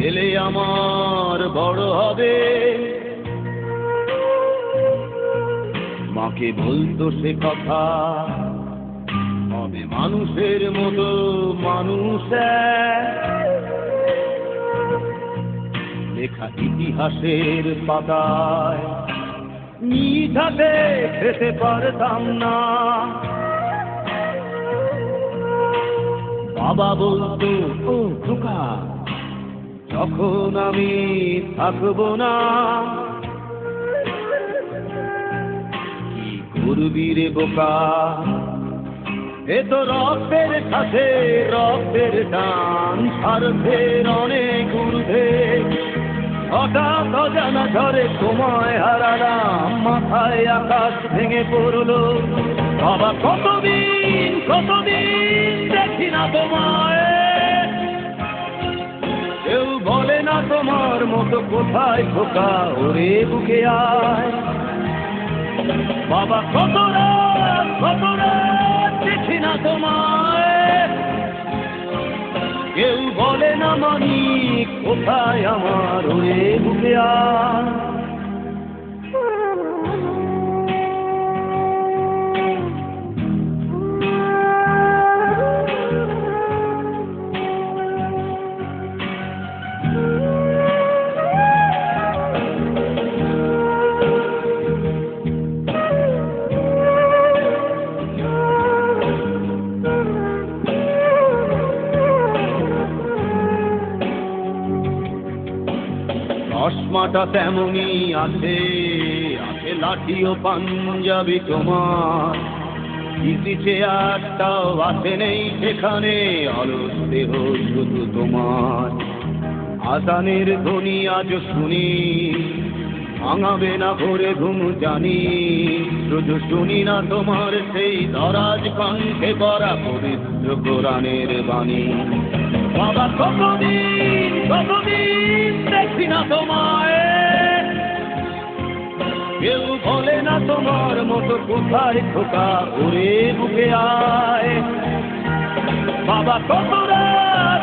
ছেলে আমার বড় হবে, মাকে বলতো সে কথা, হবে মানুষের মতো মানুষ, লেখা ইতিহাসের পাতায় নিধাতে খেতে পারতাম না। বাবা বলতো, ও খোকা, যখন আমি থাকবো না, কি করবি রে বোকা, এ তো রক্তের সাথে রক্তের টান, স্বার্থের অনেক ঊর্ধ্বে, হঠাৎ অজানা ঝড়ে সময় হারালাম, মাথায় আকাশ ভেঙে পড়লো। বাবা কতদিন কতদিন দেখি না তোমায়, কেউ বলে না তোমার মতো কোথায় খোকা, ওরে বুকে আয়। বাবা কত রাত দেখি না তোমায়, কেউ বলে না মানি কোথায় আমার, ওরে বুকে আয়। চশমাটা তেমনই আছে, আছে লাঠি ও পাঞ্জাবি তোমার, ইজি চেয়ারটাও আছে নেই সেখানে, অলস দেহ শুধু তোমার। আজানের ধ্বনি আজ শুনি, ভাঙাবে না ভোরে ঘুম জানি, শুধু শুনি না তোমার সেই দরাজ কণ্ঠে করা পবিত্র কোরআনের বাণী। বাবা কতদিন কতদিন দেখি না তোমায়, কেউ বলে না তোমার মতো কোথায় খোকা, ওরে বুকে আয়। বাবা কত রাত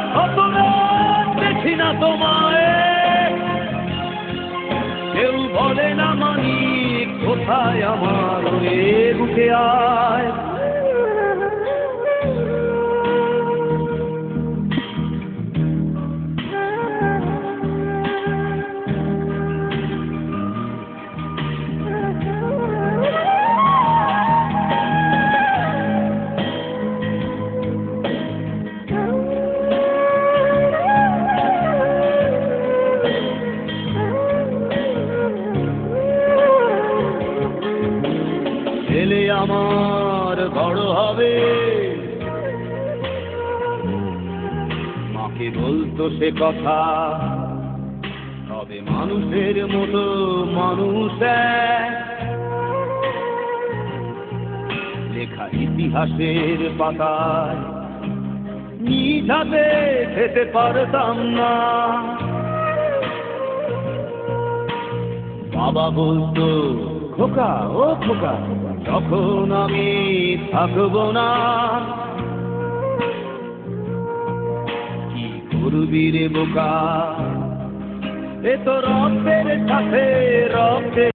দেখি না তোমায়, কেউ বলে না মানি কোথায় আমার, ওরে বুকে আয়। ছেলে আমার বড় হবে, মাকে বলতো সে কথা, হবে মানুষের মতো মানুষ, লেখা ইতিহাসের পাতায় নিধাতে খেতে পারতাম না। বাবা বলতো, খোকা ও খোকা, যখন আমি থাকবো না, কি করবি রে বোকা, এ তো রক্তের সাথে রক্তের